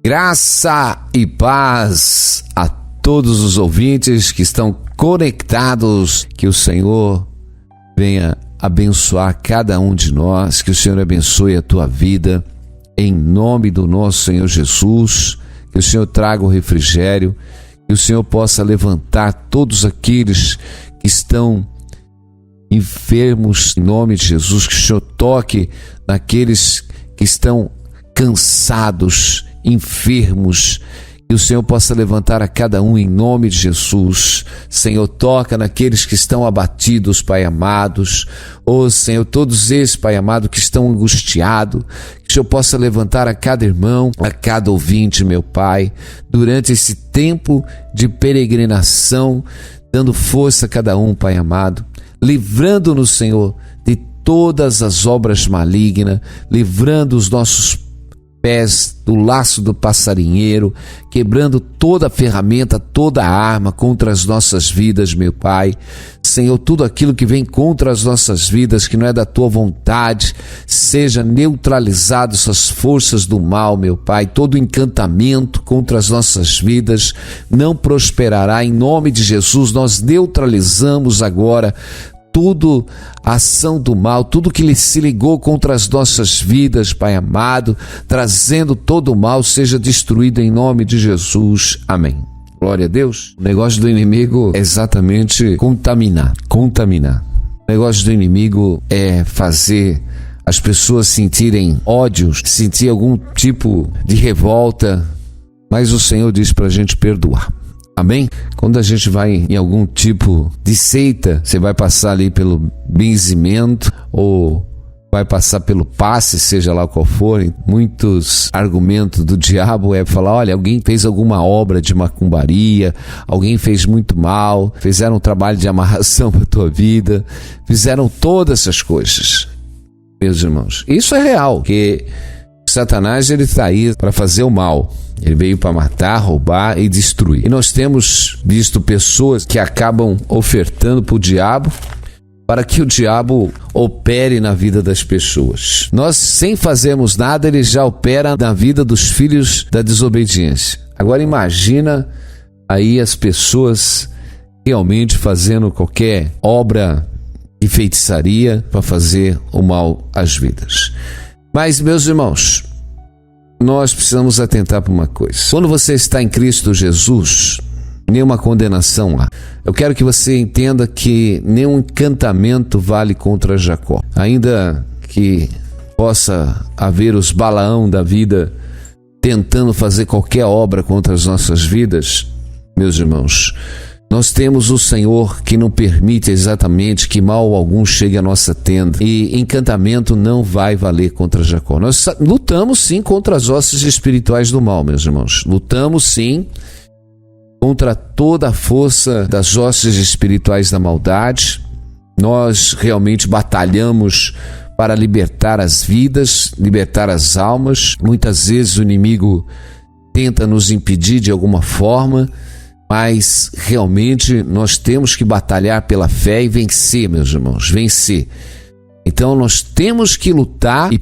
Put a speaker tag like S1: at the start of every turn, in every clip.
S1: Graça e paz a todos os ouvintes que estão conectados. Que o Senhor venha abençoar cada um de nós, que o Senhor abençoe a tua vida, em nome do nosso Senhor Jesus. Que o Senhor traga o refrigério, que o Senhor possa levantar todos aqueles que estão enfermos, em nome de Jesus. Que o Senhor toque naqueles que estão cansados, enfermos, que o Senhor possa levantar a cada um em nome de Jesus. Senhor, toca naqueles que estão abatidos, Pai amados. Senhor, todos esses, Pai amado, que estão angustiados, que o Senhor possa levantar a cada irmão, a cada ouvinte, meu Pai, durante esse tempo de peregrinação, dando força a cada um, Pai amado, livrando-nos, Senhor, de todas as obras malignas, livrando os nossos pés do laço do passarinheiro, quebrando toda a ferramenta, toda a arma contra as nossas vidas, meu Pai. Senhor, tudo aquilo que vem contra as nossas vidas, que não é da Tua vontade, seja neutralizado essas forças do mal, meu Pai. Todo encantamento contra as nossas vidas não prosperará, em nome de Jesus. Nós neutralizamos agora tudo, a ação do mal, tudo que se ligou contra as nossas vidas, Pai amado, trazendo todo o mal, seja destruído em nome de Jesus. Amém. Glória a Deus. O negócio do inimigo é exatamente contaminar. O negócio do inimigo é fazer as pessoas sentirem ódio, sentir algum tipo de revolta, mas o Senhor diz para a gente perdoar. Amém? Quando a gente vai em algum tipo de seita, você vai passar ali pelo benzimento ou vai passar pelo passe, seja lá qual for. Muitos argumentos do diabo é falar: olha, alguém fez alguma obra de macumbaria, alguém fez muito mal, fizeram um trabalho de amarração para a tua vida, fizeram todas essas coisas. Meus irmãos, isso é real, porque Satanás, ele está aí para fazer o mal. Ele veio para matar, roubar e destruir. E nós temos visto pessoas que acabam ofertando para o diabo, para que o diabo opere na vida das pessoas. Nós, sem fazermos nada, ele já opera na vida dos filhos da desobediência. Agora imagina aí as pessoas realmente fazendo qualquer obra de feitiçaria para fazer o mal às vidas. Mas, meus irmãos, nós precisamos atentar para uma coisa. Quando você está em Cristo Jesus, nenhuma condenação há. Eu quero que você entenda que nenhum encantamento vale contra Jacó. Ainda que possa haver os Balaão da vida tentando fazer qualquer obra contra as nossas vidas, meus irmãos, nós temos o Senhor que não permite exatamente que mal algum chegue à nossa tenda. E encantamento não vai valer contra Jacó. Nós lutamos sim contra as hostes espirituais do mal, meus irmãos. Lutamos sim contra toda a força das hostes espirituais da maldade. Nós realmente batalhamos para libertar as vidas, libertar as almas. Muitas vezes o inimigo tenta nos impedir de alguma forma, mas realmente nós temos que batalhar pela fé e vencer, meus irmãos, vencer. Então nós temos que lutar e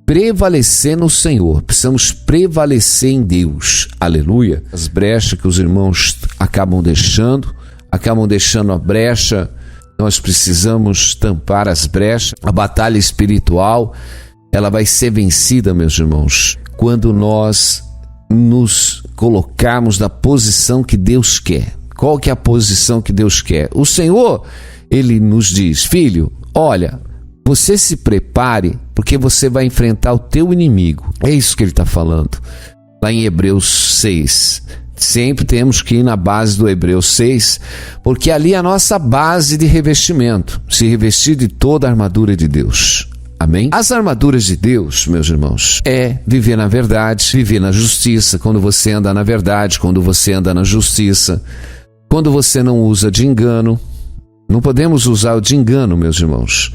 S1: prevalecer no Senhor. Precisamos prevalecer em Deus. Aleluia. As brechas que os irmãos acabam deixando a brecha. Nós precisamos tampar as brechas. A batalha espiritual, ela vai ser vencida, meus irmãos, quando nós nos colocarmos na posição que Deus quer. Qual que é a posição que Deus quer? O Senhor, ele nos diz: filho, olha, você se prepare, porque você vai enfrentar o teu inimigo. É isso que ele está falando lá em Hebreus 6. Sempre temos que ir na base do Hebreus 6, porque ali é a nossa base de revestimento, se revestir de toda a armadura de Deus. Amém? As armaduras de Deus, meus irmãos, é viver na verdade, viver na justiça. Quando você anda na verdade, quando você anda na justiça, quando você não usa de engano. Não podemos usar o de engano, meus irmãos.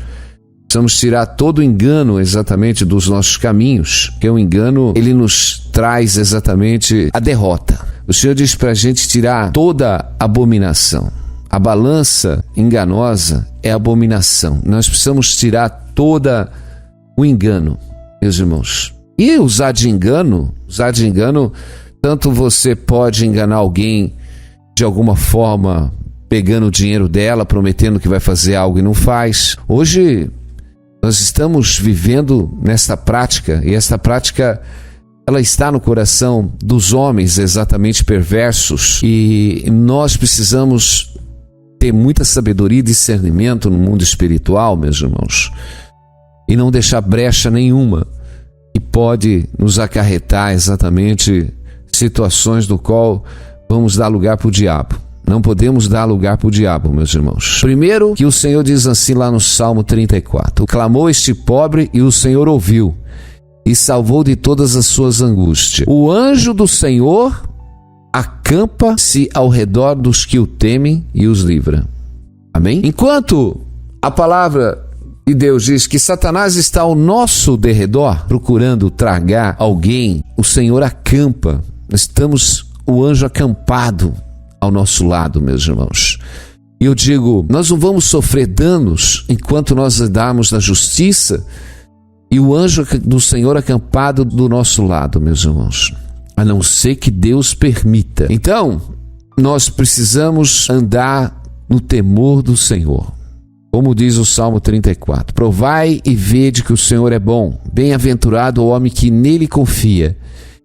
S1: Precisamos tirar todo o engano exatamente dos nossos caminhos, porque o engano, ele nos traz exatamente a derrota. O Senhor diz para a gente tirar toda abominação. A balança enganosa é abominação. Nós precisamos tirar todo o engano, meus irmãos. E usar de engano, tanto você pode enganar alguém de alguma forma, pegando o dinheiro dela, prometendo que vai fazer algo e não faz. Hoje nós estamos vivendo nesta prática, e esta prática ela está no coração dos homens exatamente perversos, e nós precisamos ter muita sabedoria e discernimento no mundo espiritual, meus irmãos, e não deixar brecha nenhuma que pode nos acarretar exatamente situações do qual vamos dar lugar para o diabo. Não podemos dar lugar para o diabo, meus irmãos. Primeiro, que o Senhor diz assim lá no Salmo 34: clamou este pobre e o Senhor ouviu e salvou de todas as suas angústias. O anjo do Senhor acampa-se ao redor dos que o temem e os livra. Amém? Enquanto a palavra de Deus diz que Satanás está ao nosso derredor, procurando tragar alguém, o Senhor acampa. Nós estamos o anjo acampado ao nosso lado, meus irmãos. E eu digo, nós não vamos sofrer danos enquanto nós andarmos na justiça e o anjo do Senhor acampado do nosso lado, meus irmãos. A não ser que Deus permita. Então, nós precisamos andar no temor do Senhor. Como diz o Salmo 34, provai e vede que o Senhor é bom, bem-aventurado o homem que nele confia.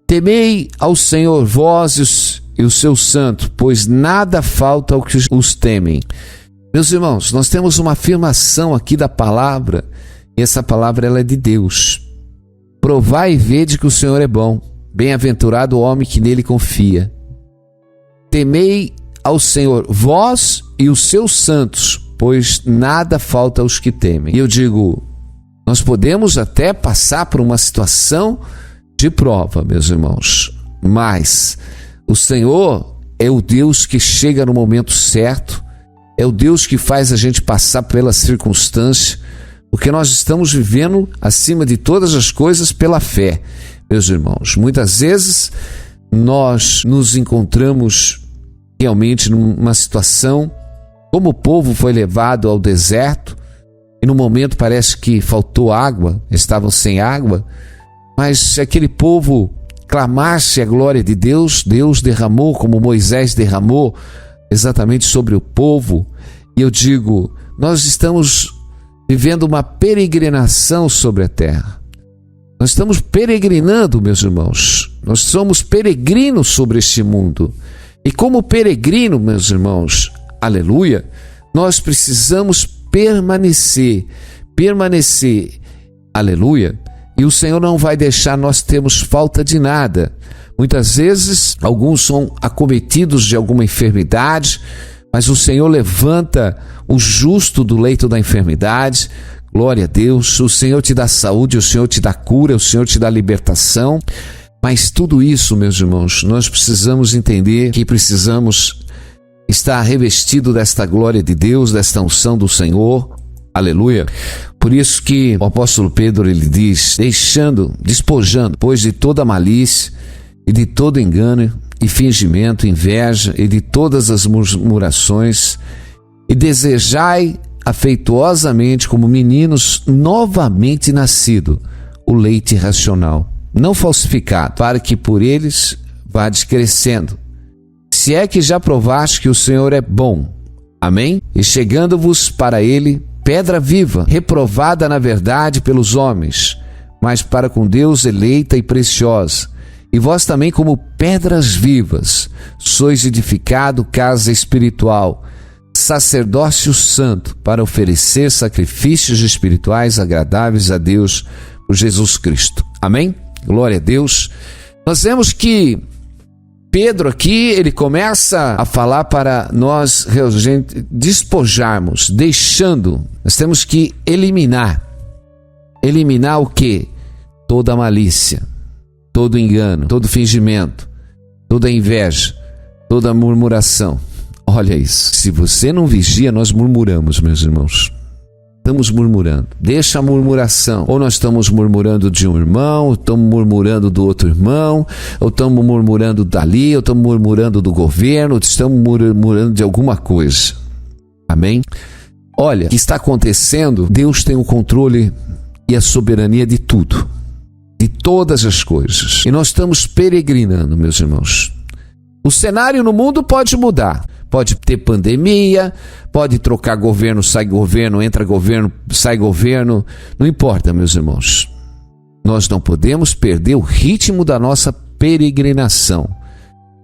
S1: Temei ao Senhor vós e os seus santos, pois nada falta ao que os temem. Meus irmãos, nós temos uma afirmação aqui da palavra, e essa palavra ela é de Deus. Provai e vede que o Senhor é bom, bem-aventurado o homem que nele confia. Temei ao Senhor vós e os seus santos, pois nada falta aos que temem. E eu digo, nós podemos até passar por uma situação de prova, meus irmãos, mas o Senhor é o Deus que chega no momento certo, é o Deus que faz a gente passar pelas circunstâncias, porque nós estamos vivendo acima de todas as coisas pela fé, meus irmãos. Muitas vezes nós nos encontramos realmente numa situação como o povo foi levado ao deserto e no momento parece que faltou água, estavam sem água, mas se aquele povo clamasse a glória de Deus, Deus derramou como Moisés derramou exatamente sobre o povo. E eu digo, nós estamos vivendo uma peregrinação sobre a terra. Nós estamos peregrinando, meus irmãos. Nós somos peregrinos sobre este mundo. E como peregrino, meus irmãos, aleluia, nós precisamos permanecer, aleluia, e o Senhor não vai deixar nós termos falta de nada. Muitas vezes, alguns são acometidos de alguma enfermidade, mas o Senhor levanta o justo do leito da enfermidade. Glória a Deus, o Senhor te dá saúde, o Senhor te dá cura, o Senhor te dá libertação. Mas tudo isso, meus irmãos, nós precisamos entender que precisamos estar revestido desta glória de Deus, desta unção do Senhor. Aleluia. Por isso que o apóstolo Pedro, ele diz, despojando, pois de toda malícia e de todo engano e fingimento, inveja e de todas as murmurações, e desejai afetuosamente como meninos novamente nascido o leite racional, não falsificado, para que por eles vades crescendo, se é que já provaste que o Senhor é bom. Amém? E chegando-vos para ele, pedra viva, reprovada na verdade pelos homens, mas para com Deus eleita e preciosa. E vós também, como pedras vivas, sois edificado casa espiritual, sacerdócio santo, para oferecer sacrifícios espirituais agradáveis a Deus por Jesus Cristo. Amém? Glória a Deus. Nós vemos que Pedro aqui, ele começa a falar para nós despojarmos, deixando, nós temos que eliminar o quê? Toda malícia, todo engano, todo fingimento, toda inveja, toda murmuração. Olha isso, se você não vigia, nós murmuramos, meus irmãos. Estamos murmurando, deixa a murmuração. Ou nós estamos murmurando de um irmão, ou estamos murmurando do outro irmão, ou estamos murmurando dali, ou estamos murmurando do governo, ou estamos murmurando de alguma coisa. Amém? Olha, o que está acontecendo, Deus tem o controle e a soberania de tudo. de todas as coisas. E nós estamos peregrinando, meus irmãos. O cenário no mundo pode mudar. Pode ter pandemia, pode trocar governo, sai governo, entra governo, sai governo. Não importa, meus irmãos. Nós não podemos perder o ritmo da nossa peregrinação.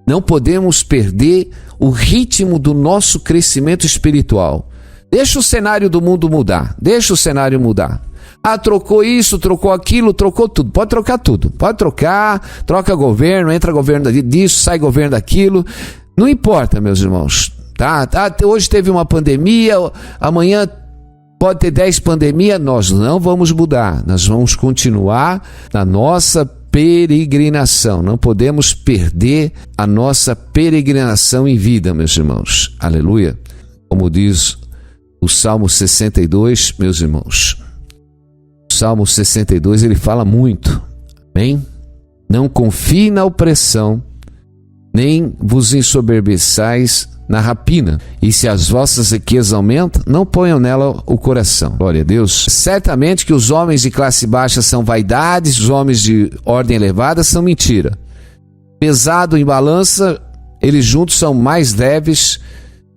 S1: Não podemos perder o ritmo do nosso crescimento espiritual. Deixa o cenário do mundo mudar. Deixa o cenário mudar. Ah, trocou isso, trocou aquilo, trocou tudo. Pode trocar tudo. Pode trocar, troca governo, entra governo disso, sai governo daquilo. Não importa, meus irmãos. Tá? Hoje teve uma pandemia, amanhã pode ter 10 pandemias. Nós não vamos mudar. Nós vamos continuar na nossa peregrinação. Não podemos perder a nossa peregrinação em vida, meus irmãos. Aleluia. Como diz o Salmo 62, meus irmãos. O Salmo 62, ele fala muito. Amém? Não confie na opressão, nem vos ensoberbeçais na rapina. E se as vossas riquezas aumentam, não ponham nela o coração. Glória a Deus. Certamente que os homens de classe baixa são vaidades, os homens de ordem elevada são mentira. Pesado em balança, eles juntos são mais leves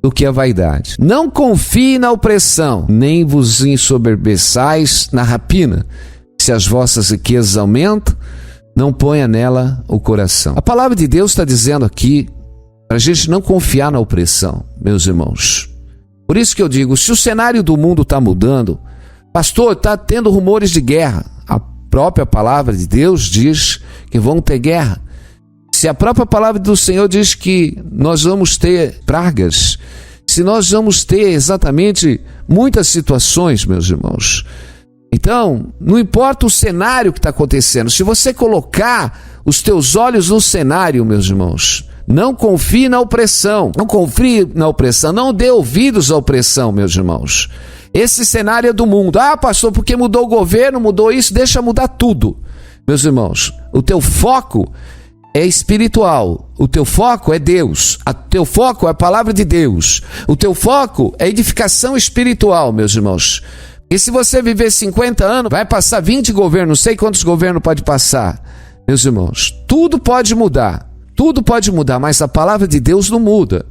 S1: do que a vaidade. Não confie na opressão, nem vos ensoberbeçais na rapina. Se as vossas riquezas aumentam, não ponha nela o coração. A palavra de Deus está dizendo aqui para a gente não confiar na opressão, meus irmãos. Por isso que eu digo, se o cenário do mundo está mudando, pastor, está tendo rumores de guerra. A própria palavra de Deus diz que vão ter guerra. Se a própria palavra do Senhor diz que nós vamos ter pragas, se nós vamos ter exatamente muitas situações, meus irmãos. Então, não importa o cenário que está acontecendo, se você colocar os teus olhos no cenário, meus irmãos, não confie na opressão, não dê ouvidos à opressão, meus irmãos. Esse cenário é do mundo. Ah, pastor, porque mudou o governo, mudou isso, deixa mudar tudo. Meus irmãos, o teu foco é espiritual, o teu foco é Deus, o teu foco é a palavra de Deus, o teu foco é edificação espiritual, meus irmãos. E se você viver 50 anos, vai passar 20 governos, não sei quantos governos pode passar. Meus irmãos, tudo pode mudar, mas a palavra de Deus não muda.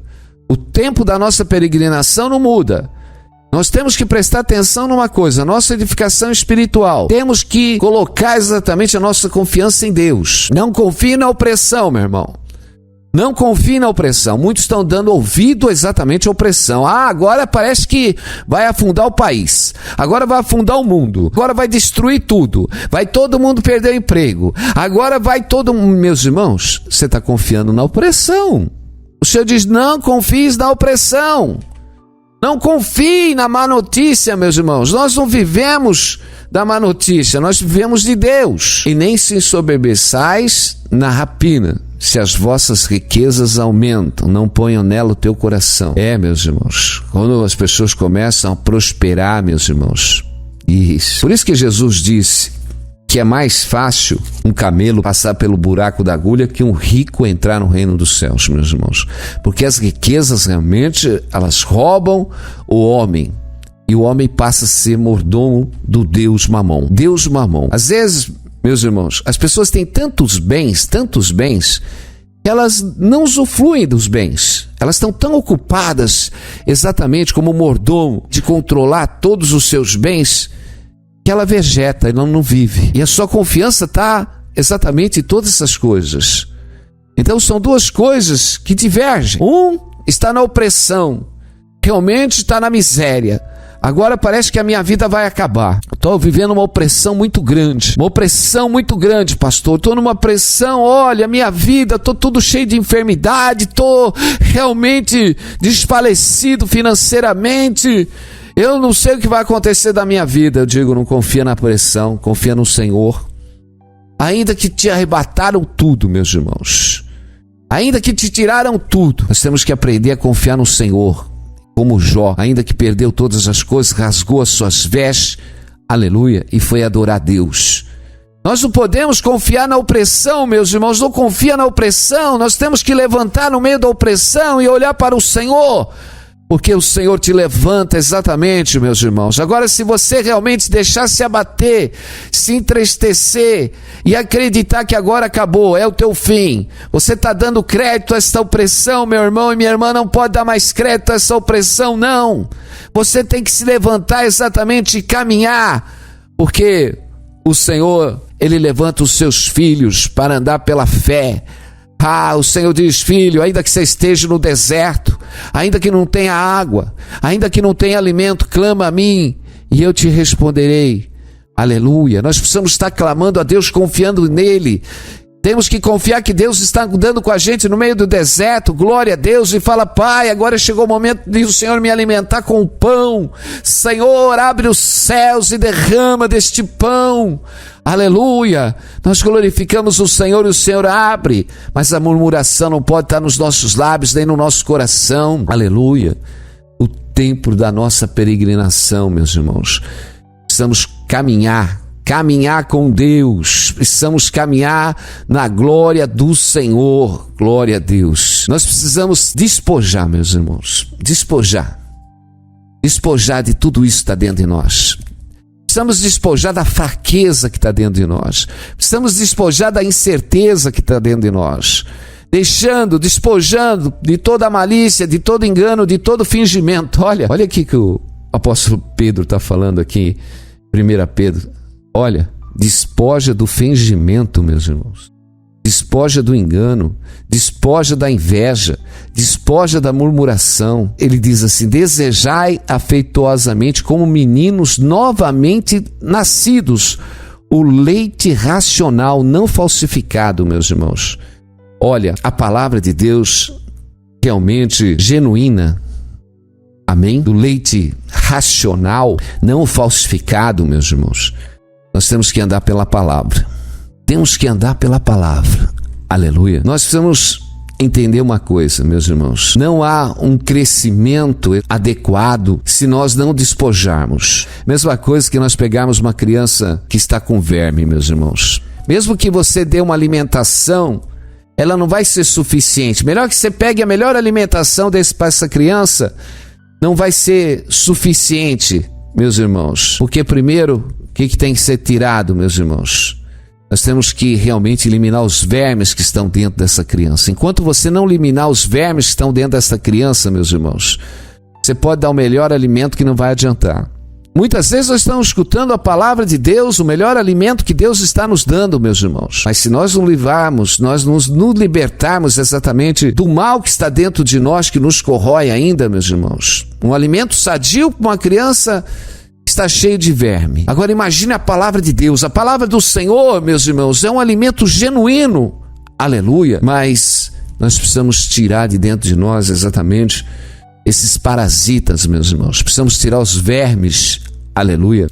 S1: O tempo da nossa peregrinação não muda. Nós temos que prestar atenção numa coisa, a nossa edificação espiritual. Temos que colocar exatamente a nossa confiança em Deus. Não confie na opressão, meu irmão. Não confie na opressão. Muitos estão dando ouvido exatamente à opressão. Ah, agora parece que vai afundar o país. Agora vai afundar o mundo. Agora vai destruir tudo. Vai todo mundo perder o emprego. Agora vai todo mundo... Meus irmãos, você está confiando na opressão. O Senhor diz, não confie na opressão. Não confie na má notícia, meus irmãos. Nós não vivemos da má notícia, nós vivemos de Deus. E nem se ensoberbeçais na rapina. Se as vossas riquezas aumentam, não ponham nela o teu coração. Meus irmãos, quando as pessoas começam a prosperar, meus irmãos, isso. Por isso que Jesus disse que é mais fácil um camelo passar pelo buraco da agulha que um rico entrar no reino dos céus, meus irmãos. Porque as riquezas realmente, elas roubam o homem. E o homem passa a ser mordomo do Deus Mamon. Deus Mamon. Às vezes, meus irmãos, as pessoas têm tantos bens, que elas não usufruem dos bens. Elas estão tão ocupadas, exatamente como mordomo, de controlar todos os seus bens, que ela vegeta, ela não vive. E a sua confiança está exatamente em todas essas coisas. Então são duas coisas que divergem. Um está na opressão, realmente está na miséria. Agora parece que a minha vida vai acabar. Estou vivendo uma opressão muito grande. Uma opressão muito grande, pastor. Estou numa pressão, olha, minha vida, estou tudo cheio de enfermidade, estou realmente desfalecido financeiramente. Eu não sei o que vai acontecer da minha vida. Eu digo, não confia na pressão, confia no Senhor. Ainda que te arrebataram tudo, meus irmãos. Ainda que te tiraram tudo. Nós temos que aprender a confiar no Senhor. Como Jó, ainda que perdeu todas as coisas, rasgou as suas vestes, aleluia, e foi adorar a Deus. Nós não podemos confiar na opressão, meus irmãos, não confia na opressão. Nós temos que levantar no meio da opressão e olhar para o Senhor. porque o Senhor te levanta exatamente, meus irmãos. Agora, se você realmente deixar se abater, se entristecer e acreditar que agora acabou, é o teu fim, você está dando crédito a essa opressão, meu irmão e minha irmã, não pode dar mais crédito a essa opressão, não. Você tem que se levantar exatamente e caminhar, porque o Senhor, Ele levanta os seus filhos para andar pela fé. O Senhor diz: filho, ainda que você esteja no deserto, ainda que não tenha água, ainda que não tenha alimento, clama a mim e eu te responderei. Aleluia. Nós precisamos estar clamando a Deus, confiando nele. Temos que confiar que Deus está andando com a gente no meio do deserto. Glória a Deus. E fala: Pai, agora chegou o momento de o Senhor me alimentar com o pão. Senhor, abre os céus e derrama deste pão. Aleluia. Nós glorificamos o Senhor e o Senhor abre. Mas a murmuração não pode estar nos nossos lábios nem no nosso coração. Aleluia. O tempo da nossa peregrinação, meus irmãos. Precisamos caminhar com Deus, precisamos caminhar na glória do Senhor. Glória a Deus. Nós precisamos despojar, meus irmãos, despojar de tudo isso que está dentro de nós. Precisamos despojar da fraqueza que está dentro de nós, precisamos despojar da incerteza que está dentro de nós, despojando de toda a malícia, de todo engano, de todo fingimento. Olha aqui que o apóstolo Pedro está falando aqui, 1 Pedro. Olha, despoja do fingimento, meus irmãos. Despoja do engano, despoja da inveja, despoja da murmuração. Ele diz assim: desejai afetuosamente como meninos novamente nascidos, o leite racional não falsificado, meus irmãos. Olha, a palavra de Deus realmente genuína, amém? Do leite racional, não falsificado, meus irmãos. Nós temos que andar pela palavra. Temos que andar pela palavra. Aleluia. Nós precisamos entender uma coisa, meus irmãos. Não há um crescimento adequado se nós não despojarmos. Mesma coisa que nós pegarmos uma criança que está com verme, meus irmãos. Mesmo que você dê uma alimentação, ela não vai ser suficiente. Melhor que você pegue a melhor alimentação para essa criança, não vai ser suficiente, meus irmãos. Porque primeiro, o que tem que ser tirado, meus irmãos? Nós temos que realmente eliminar os vermes que estão dentro dessa criança. Enquanto você não eliminar os vermes que estão dentro dessa criança, meus irmãos, você pode dar o melhor alimento que não vai adiantar. Muitas vezes nós estamos escutando a palavra de Deus, o melhor alimento que Deus está nos dando, meus irmãos. Mas se nós não livrarmos, nós nos libertarmos exatamente do mal que está dentro de nós, que nos corrói ainda, meus irmãos. Um alimento sadio para uma criança está cheio de verme. Agora imagine a palavra de Deus. A palavra do Senhor, meus irmãos, é um alimento genuíno. Aleluia. Mas nós precisamos tirar de dentro de nós exatamente esses parasitas, meus irmãos. Precisamos tirar os vermes. Aleluia.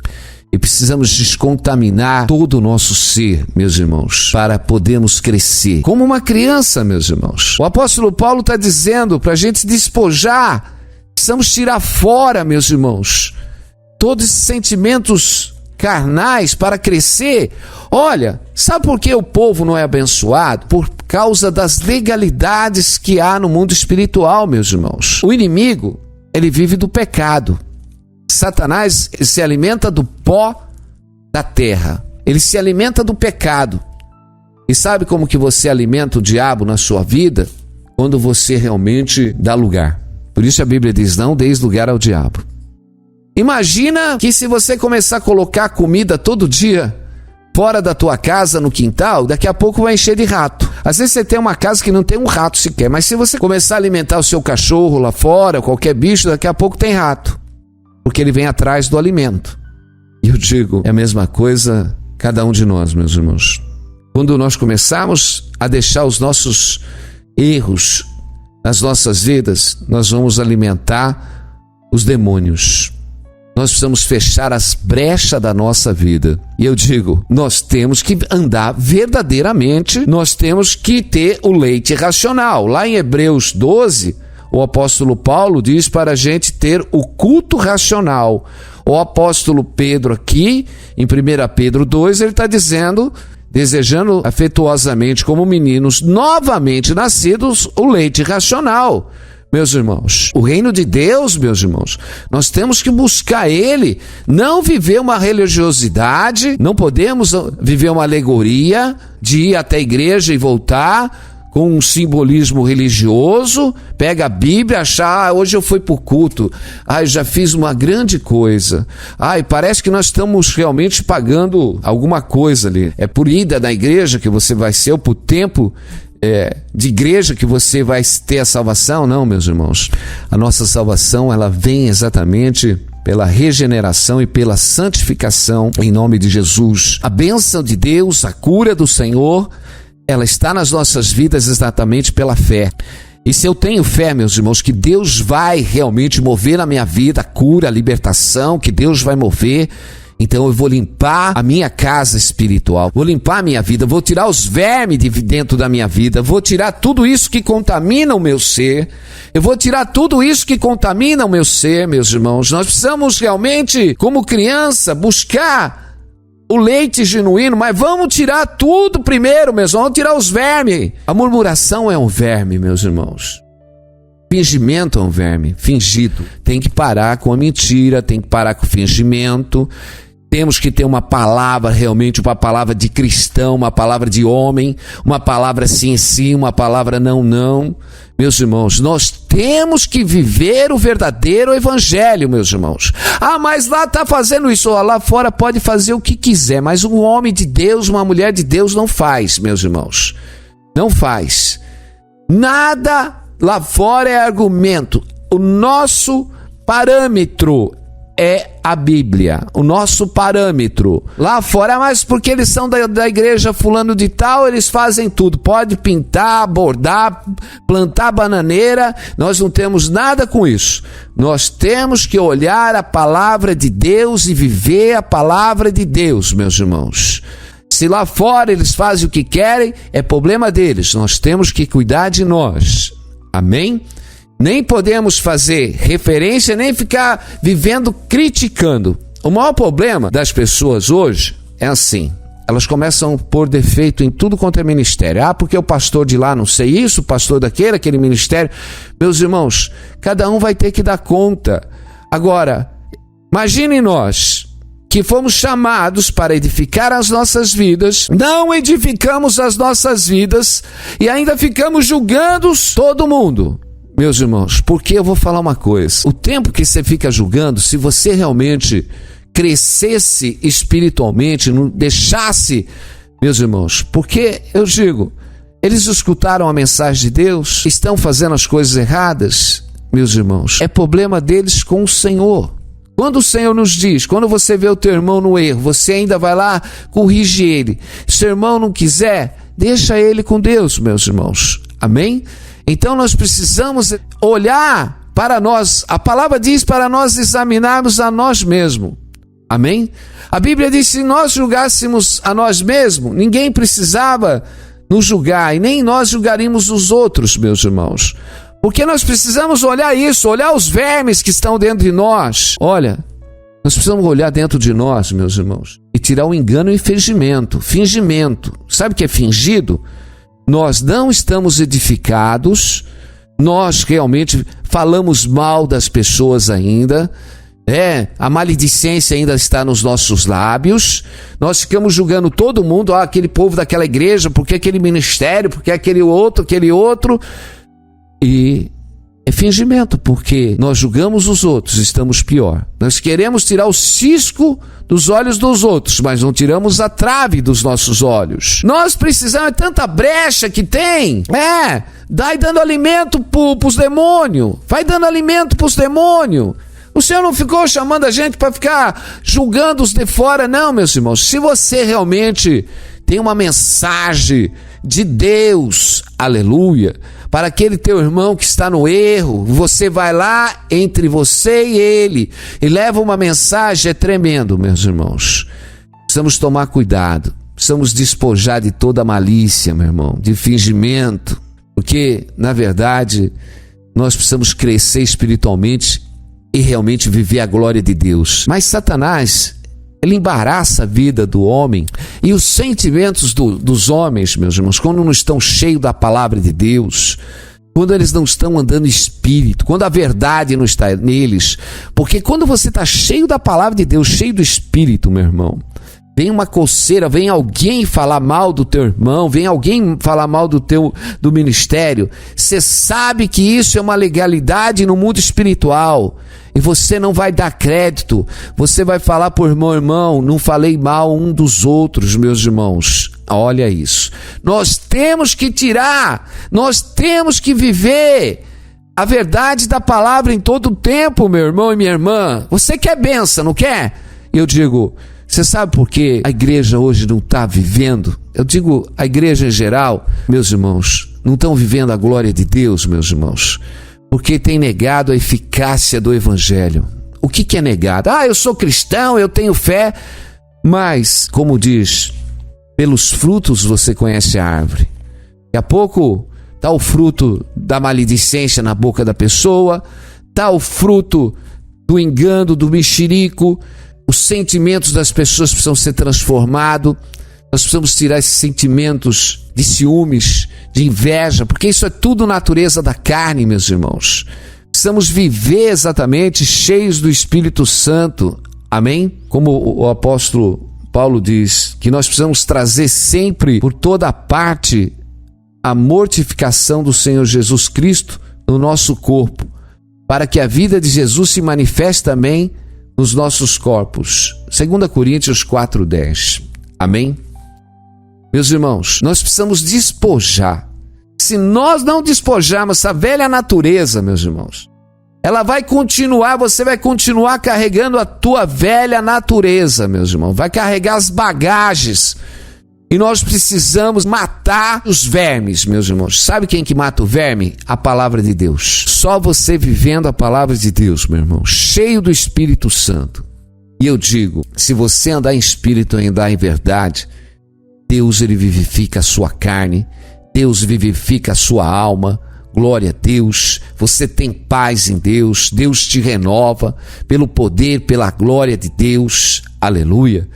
S1: E precisamos descontaminar todo o nosso ser, meus irmãos, para podermos crescer como uma criança, meus irmãos. O apóstolo Paulo está dizendo para a gente se despojar. Precisamos tirar fora, meus irmãos, todos esses sentimentos carnais para crescer. Olha, sabe por que o povo não é abençoado? Por causa das legalidades que há no mundo espiritual, meus irmãos. O inimigo, ele vive do pecado. Satanás, ele se alimenta do pó da terra. Ele se alimenta do pecado. E sabe como que você alimenta o diabo na sua vida? Quando você realmente dá lugar. Por isso a Bíblia diz: não deis lugar ao diabo. Imagina que se você começar a colocar comida todo dia fora da tua casa, no quintal, daqui a pouco vai encher de rato. Às vezes você tem uma casa que não tem um rato sequer, mas se você começar a alimentar o seu cachorro lá fora, qualquer bicho, daqui a pouco tem rato, porque ele vem atrás do alimento. E eu digo, é a mesma coisa cada um de nós, meus irmãos. Quando nós começarmos a deixar os nossos erros nas nossas vidas, nós vamos alimentar os demônios. Nós precisamos fechar as brechas da nossa vida. E eu digo, nós temos que andar verdadeiramente, nós temos que ter o leite racional. Lá em Hebreus 12, o apóstolo Paulo diz para a gente ter o culto racional. O apóstolo Pedro aqui, em 1 Pedro 2, ele está dizendo, desejando afetuosamente como meninos novamente nascidos, o leite racional. meus irmãos. O reino de Deus, meus irmãos, nós temos que buscar Ele, não viver uma religiosidade, não podemos viver uma alegoria de ir até a igreja e voltar com um simbolismo religioso, pega a Bíblia, achar, hoje eu fui para o culto, já fiz uma grande coisa, parece que nós estamos realmente pagando alguma coisa ali. É por ida na igreja que você vai ser, ou por tempo de igreja que você vai ter a salvação? Não, meus irmãos. A nossa salvação, ela vem exatamente pela regeneração e pela santificação em nome de Jesus. A bênção de Deus, a cura do Senhor, ela está nas nossas vidas exatamente pela fé. E se eu tenho fé, meus irmãos, que Deus vai realmente mover na minha vida a cura, a libertação, que Deus vai mover, então eu vou limpar a minha casa espiritual, vou limpar a minha vida, vou tirar os vermes de dentro da minha vida, vou tirar tudo isso que contamina o meu ser, eu vou tirar tudo isso que contamina o meu ser, meus irmãos. Nós precisamos realmente, como criança, buscar o leite genuíno, mas vamos tirar tudo primeiro, meus irmãos, vamos tirar os vermes. A murmuração é um verme, meus irmãos. Fingimento é um verme, fingido. Tem que parar com a mentira, tem que parar com o fingimento. Temos que ter uma palavra realmente, uma palavra de cristão, uma palavra de homem, uma palavra sim, sim, uma palavra não, não. Meus irmãos, nós temos que viver o verdadeiro evangelho, meus irmãos. Mas lá está fazendo isso, lá fora pode fazer o que quiser, mas um homem de Deus, uma mulher de Deus não faz, meus irmãos. Não faz. Nada lá fora é argumento. O nosso parâmetro é a Bíblia, o nosso parâmetro. Lá fora, mas porque eles são da igreja fulano de tal, eles fazem tudo. Pode pintar, bordar, plantar bananeira, nós não temos nada com isso. Nós temos que olhar a palavra de Deus e viver a palavra de Deus, meus irmãos. Se lá fora eles fazem o que querem, é problema deles. Nós temos que cuidar de nós. Amém? Nem podemos fazer referência, nem ficar vivendo criticando. O maior problema das pessoas hoje é assim. Elas começam a pôr defeito em tudo quanto é ministério. Porque o pastor de lá não sei isso, o pastor aquele ministério. Meus irmãos, cada um vai ter que dar conta. Agora, imagine nós que fomos chamados para edificar as nossas vidas, não edificamos as nossas vidas e ainda ficamos julgando todo mundo. Meus irmãos, porque eu vou falar uma coisa, o tempo que você fica julgando, se você realmente crescesse espiritualmente, não deixasse, meus irmãos, porque eu digo, eles escutaram a mensagem de Deus, estão fazendo as coisas erradas, meus irmãos, é problema deles com o Senhor. Quando o Senhor nos diz, quando você vê o teu irmão no erro, você ainda vai lá, corrige ele. Se o irmão não quiser, deixa ele com Deus, meus irmãos. Amém? Então nós precisamos olhar para nós. A palavra diz para nós examinarmos a nós mesmos. Amém? A Bíblia diz que se nós julgássemos a nós mesmos, ninguém precisava nos julgar e nem nós julgaríamos os outros, meus irmãos. Porque nós precisamos olhar isso, olhar os vermes que estão dentro de nós. Olha, nós precisamos olhar dentro de nós, meus irmãos, e tirar o engano e fingimento. Fingimento. Sabe o que é fingido? Nós não estamos edificados, nós realmente falamos mal das pessoas ainda, a maledicência ainda está nos nossos lábios, nós ficamos julgando todo mundo, aquele povo daquela igreja, porque aquele ministério, porque aquele outro, e é fingimento, porque nós julgamos os outros, estamos pior. Nós queremos tirar o cisco dos olhos dos outros, mas não tiramos a trave dos nossos olhos. Nós precisamos, tanta brecha que tem, vai dando alimento para os demônios, vai dando alimento para os demônios. O Senhor não ficou chamando a gente para ficar julgando os de fora, não, meus irmãos. Se você realmente tem uma mensagem de Deus, aleluia, para aquele teu irmão que está no erro, você vai lá entre você e ele e leva uma mensagem, é tremendo, meus irmãos. Precisamos tomar cuidado, precisamos despojar de toda a malícia, meu irmão, de fingimento, porque, na verdade, nós precisamos crescer espiritualmente e realmente viver a glória de Deus. Mas Satanás, ele embaraça a vida do homem e os sentimentos dos homens, meus irmãos, quando não estão cheios da palavra de Deus, quando eles não estão andando em espírito, quando a verdade não está neles. Porque quando você está cheio da palavra de Deus, cheio do espírito, meu irmão, vem uma coceira, vem alguém falar mal do teu irmão, vem alguém falar mal do ministério, você sabe que isso é uma legalidade no mundo espiritual, e você não vai dar crédito, você vai falar por irmão, não falei mal um dos outros, meus irmãos. Olha isso, nós temos que tirar, nós temos que viver a verdade da palavra em todo o tempo, meu irmão e minha irmã. Você quer bênção, não quer? Eu digo, você sabe por que a igreja hoje não está vivendo? Eu digo, a igreja em geral, meus irmãos, não estão vivendo a glória de Deus, meus irmãos, porque tem negado a eficácia do evangelho. O que é negado? Eu sou cristão, eu tenho fé, mas, como diz, pelos frutos você conhece a árvore. Daqui a pouco está o fruto da maledicência na boca da pessoa, está o fruto do engano, do mexerico. Os sentimentos das pessoas precisam ser transformados. Nós precisamos tirar esses sentimentos de ciúmes, de inveja, porque isso é tudo natureza da carne, meus irmãos. Precisamos viver exatamente cheios do Espírito Santo. Amém? Como o apóstolo Paulo diz, que nós precisamos trazer sempre, por toda parte, a mortificação do Senhor Jesus Cristo no nosso corpo, para que a vida de Jesus se manifeste também nos nossos corpos. 2 Coríntios 4:10. Amém? Meus irmãos, nós precisamos despojar. Se nós não despojarmos essa velha natureza, meus irmãos, ela vai continuar, você vai continuar carregando a tua velha natureza, meus irmãos. Vai carregar as bagagens. E nós precisamos matar os vermes, meus irmãos. Sabe quem que mata o verme? A palavra de Deus. Só você vivendo a palavra de Deus, meu irmão, cheio do Espírito Santo. E eu digo, se você andar em espírito e andar em verdade, Deus, ele vivifica a sua carne, Deus vivifica a sua alma. Glória a Deus, você tem paz em Deus, Deus te renova pelo poder, pela glória de Deus. Aleluia.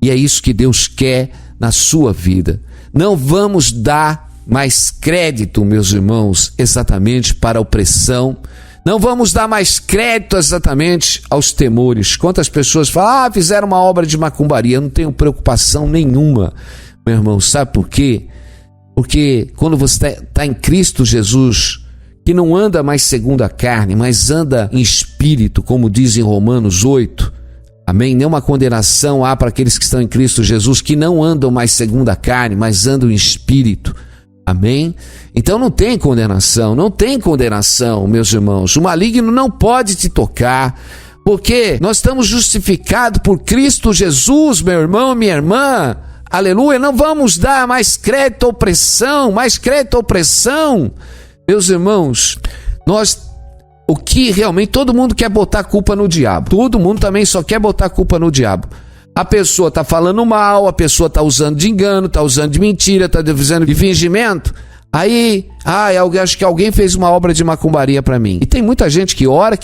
S1: E é isso que Deus quer na sua vida. Não vamos dar mais crédito, meus irmãos, exatamente para a opressão. Não vamos dar mais crédito exatamente aos temores. Quantas pessoas falam, fizeram uma obra de macumbaria. Eu não tenho preocupação nenhuma, meu irmão. Sabe por quê? Porque quando você está em Cristo Jesus, que não anda mais segundo a carne, mas anda em espírito, como diz em Romanos 8, amém? Nenhuma condenação há para aqueles que estão em Cristo Jesus, que não andam mais segundo a carne, mas andam em espírito. Amém? Então não tem condenação, meus irmãos. O maligno não pode te tocar, porque nós estamos justificados por Cristo Jesus, meu irmão, minha irmã. Aleluia, não vamos dar mais crédito à opressão, Meus irmãos, o que realmente, todo mundo quer botar a culpa no diabo. Todo mundo também só quer botar a culpa no diabo. A pessoa está falando mal, a pessoa está usando de engano, está usando de mentira, está usando de fingimento. Aí, eu acho que alguém fez uma obra de macumbaria para mim. E tem muita gente que olha,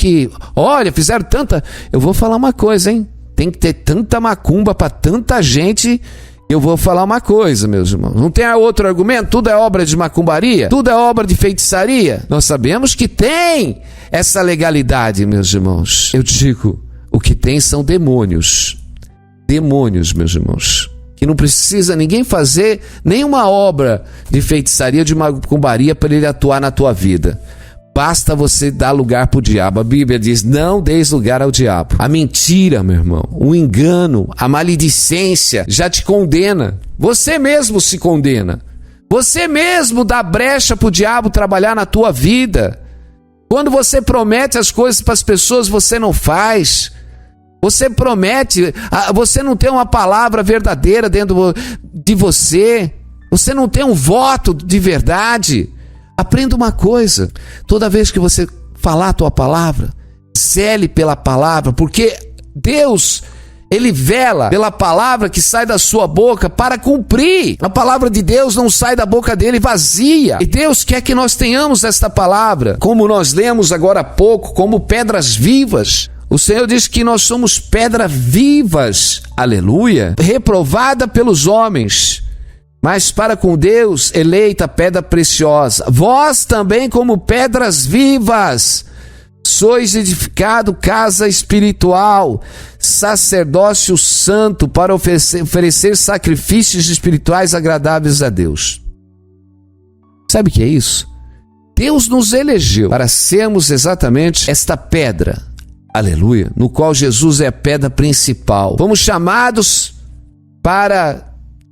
S1: fizeram tanta... Eu vou falar uma coisa, hein? Tem que ter tanta macumba para tanta gente... Eu vou falar uma coisa, meus irmãos. Não tem outro argumento? Tudo é obra de macumbaria? Tudo é obra de feitiçaria? Nós sabemos que tem essa legalidade, meus irmãos. Eu digo, o que tem são demônios. Demônios, meus irmãos. Que não precisa ninguém fazer nenhuma obra de feitiçaria, de macumbaria para ele atuar na tua vida. Basta você dar lugar para o diabo. A Bíblia diz, não deis lugar ao diabo. A mentira, meu irmão, o engano, a maledicência já te condena. Você mesmo se condena. Você mesmo dá brecha para o diabo trabalhar na tua vida. Quando você promete as coisas para as pessoas, você não faz. Você promete, você não tem uma palavra verdadeira dentro de você. Você não tem um voto de verdade. Aprenda uma coisa, toda vez que você falar a tua palavra, zele pela palavra, porque Deus, ele vela pela palavra que sai da sua boca para cumprir. A palavra de Deus não sai da boca dele vazia. E Deus quer que nós tenhamos esta palavra, como nós lemos agora há pouco, como pedras vivas. O Senhor diz que nós somos pedras vivas, aleluia, reprovada pelos homens, mas para com Deus eleita pedra preciosa. Vós também, como pedras vivas, sois edificado casa espiritual, sacerdócio santo, para oferecer sacrifícios espirituais agradáveis a Deus. Sabe o que é isso? Deus nos elegeu para sermos exatamente esta pedra, aleluia, no qual Jesus é a pedra principal. Fomos chamados para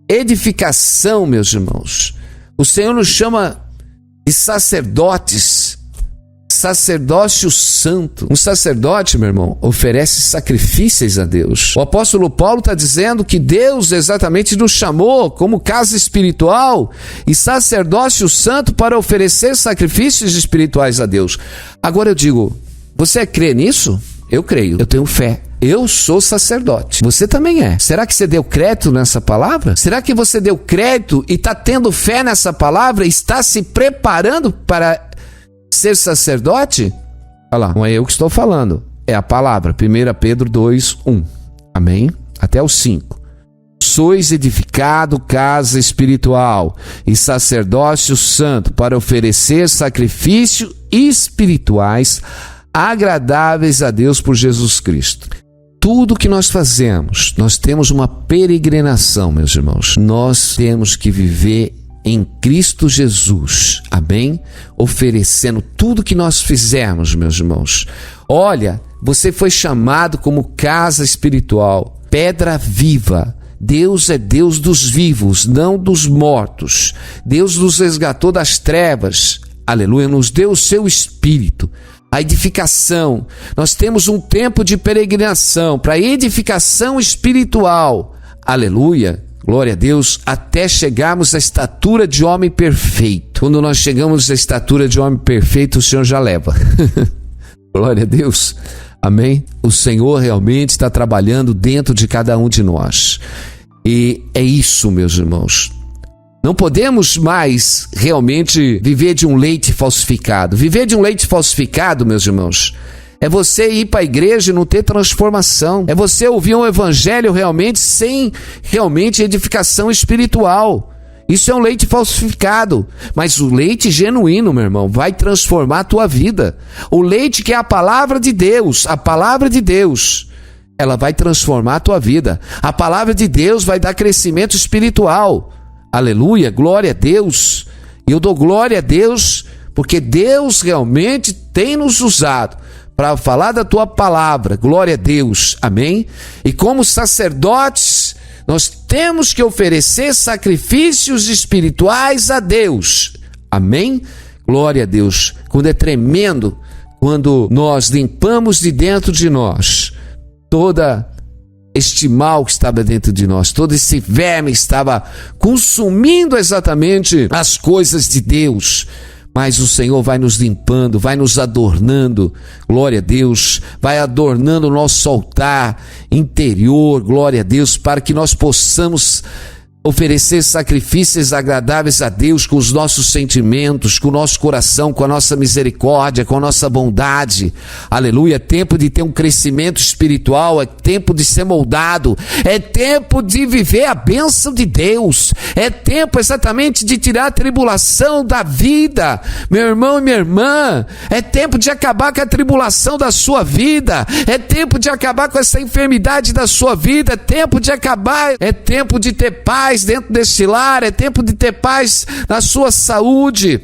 S1: edificação, meus irmãos. O Senhor nos chama de sacerdotes, sacerdócio santo. Um sacerdote, meu irmão, oferece sacrifícios a Deus. O apóstolo Paulo está dizendo que Deus exatamente nos chamou como casa espiritual e sacerdócio santo para oferecer sacrifícios espirituais a Deus. Agora eu digo, você crê nisso? Eu creio, eu tenho fé. Eu sou sacerdote. Você também é. Será que você deu crédito nessa palavra? Será que você deu crédito e está tendo fé nessa palavra? Está se preparando para ser sacerdote? Olha lá, não é eu que estou falando. É a palavra. 1 Pedro 2:1. Amém? Até o 5. Sois edificado casa espiritual e sacerdócio santo para oferecer sacrifícios espirituais agradáveis a Deus por Jesus Cristo. Tudo que nós fazemos, nós temos uma peregrinação, meus irmãos. Nós temos que viver em Cristo Jesus, amém? Oferecendo tudo que nós fizermos, meus irmãos. Olha, você foi chamado como casa espiritual, pedra viva. Deus é Deus dos vivos, não dos mortos. Deus nos resgatou das trevas, aleluia, nos deu o seu Espírito. A edificação, nós temos um tempo de peregrinação para edificação espiritual, aleluia, glória a Deus, até chegarmos à estatura de homem perfeito. Quando nós chegamos à estatura de homem perfeito, o Senhor já leva. Glória a Deus, amém? O Senhor realmente está trabalhando dentro de cada um de nós. E é isso, meus irmãos. Não podemos mais realmente viver de um leite falsificado. Viver de um leite falsificado, meus irmãos, é você ir para a igreja e não ter transformação. É você ouvir um evangelho realmente sem realmente edificação espiritual. Isso é um leite falsificado. Mas o leite genuíno, meu irmão, vai transformar a tua vida. O leite que é a palavra de Deus, ela vai transformar a tua vida. A palavra de Deus vai dar crescimento espiritual. Aleluia, glória a Deus. E eu dou glória a Deus porque Deus realmente tem nos usado para falar da tua palavra. Glória a Deus, amém? E como sacerdotes, nós temos que oferecer sacrifícios espirituais a Deus. Amém? Glória a Deus. Quando é tremendo, quando nós limpamos de dentro de nós toda este mal que estava dentro de nós, todo esse verme estava consumindo exatamente as coisas de Deus, mas o Senhor vai nos limpando, vai nos adornando, glória a Deus, vai adornando o nosso altar interior, glória a Deus, para que nós possamos oferecer sacrifícios agradáveis a Deus com os nossos sentimentos, com o nosso coração, com a nossa misericórdia, com a nossa bondade. Aleluia, é tempo de ter um crescimento espiritual, é tempo de ser moldado, é tempo de viver a bênção de Deus, é tempo exatamente de tirar a tribulação da vida, meu irmão e minha irmã, é tempo de acabar com a tribulação da sua vida, é tempo de acabar com essa enfermidade da sua vida, é tempo de acabar, é tempo de ter paz dentro deste lar, é tempo de ter paz na sua saúde,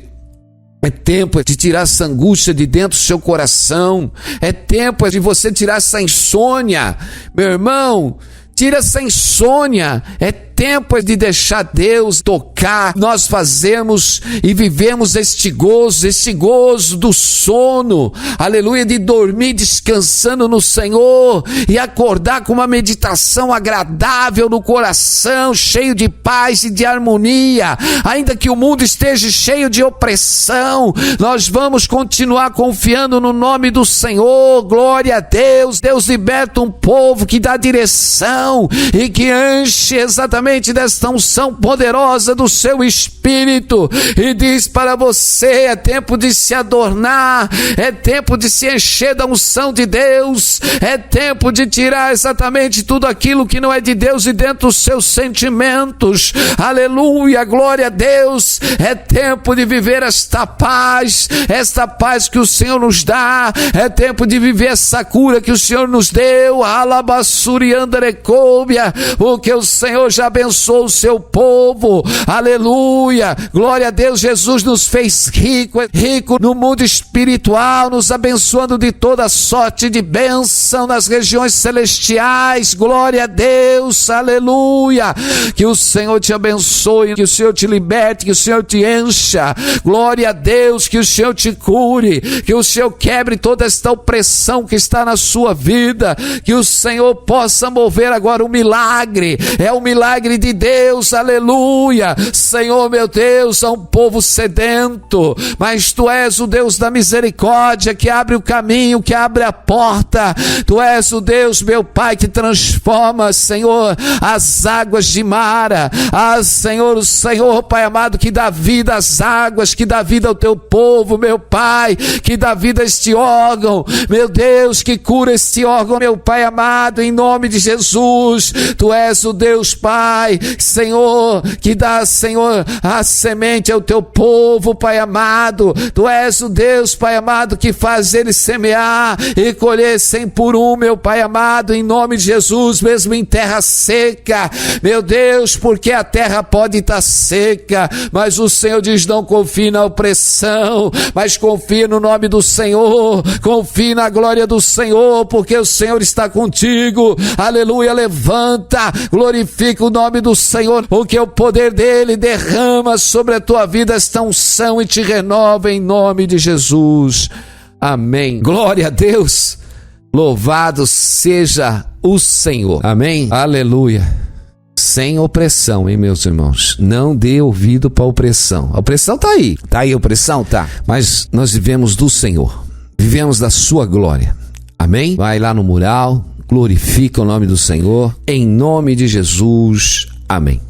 S1: é tempo de tirar essa angústia de dentro do seu coração, é tempo de você tirar essa insônia, meu irmão, tira essa insônia, é tempo de deixar Deus tocar, nós fazemos e vivemos este gozo do sono, aleluia, de dormir descansando no Senhor e acordar com uma meditação agradável no coração, cheio de paz e de harmonia. Ainda que o mundo esteja cheio de opressão, nós vamos continuar confiando no nome do Senhor, glória a Deus. Deus liberta um povo que dá direção e que enche exatamente exatamente desta unção poderosa do seu Espírito e diz para você: é tempo de se adornar, é tempo de se encher da unção de Deus, é tempo de tirar exatamente tudo aquilo que não é de Deus e dentro dos seus sentimentos. Aleluia, glória a Deus. É tempo de viver esta paz que o Senhor nos dá, é tempo de viver essa cura que o Senhor nos deu, alabassuri andarecôbia, porque o Senhor já abençoou o seu povo. Aleluia, glória a Deus. Jesus nos fez rico no mundo espiritual, nos abençoando de toda sorte de bênção nas regiões celestiais. Glória a Deus, aleluia. Que o Senhor te abençoe, que o Senhor te liberte, que o Senhor te encha. Glória a Deus, que o Senhor te cure, que o Senhor quebre toda esta opressão que está na sua vida, que o Senhor possa mover agora um milagre. É o milagre de Deus, aleluia. Senhor meu Deus, há um povo sedento, mas tu és o Deus da misericórdia, que abre o caminho, que abre a porta. Tu és o Deus, meu Pai, que transforma, Senhor, as águas de Mara. Senhor, o Senhor, Pai amado, que dá vida às águas, que dá vida ao teu povo, meu Pai, que dá vida a este órgão, meu Deus, que cura este órgão, meu Pai amado, em nome de Jesus. Tu és o Deus, Pai, Senhor, que dá, Senhor, a semente ao teu povo, Pai amado. Tu és o Deus, Pai amado, que faz ele semear e colher 100 por 1, meu Pai amado, em nome de Jesus, mesmo em terra seca, meu Deus, porque a terra pode estar seca, mas o Senhor diz: não confie na opressão, mas confie no nome do Senhor, confie na glória do Senhor, porque o Senhor está contigo. Aleluia, levanta, glorifica o nome do Senhor, porque o poder dele derrama sobre a tua vida esta unção e te renova em nome de Jesus. Amém. Glória a Deus. Louvado seja o Senhor. Amém. Aleluia. Sem opressão, hein, meus irmãos? Não dê ouvido para a opressão. A opressão está aí. Está aí a opressão? Tá. Mas nós vivemos do Senhor. Vivemos da sua glória. Amém? Vai lá no mural, glorifica o nome do Senhor. Em nome de Jesus. Amém.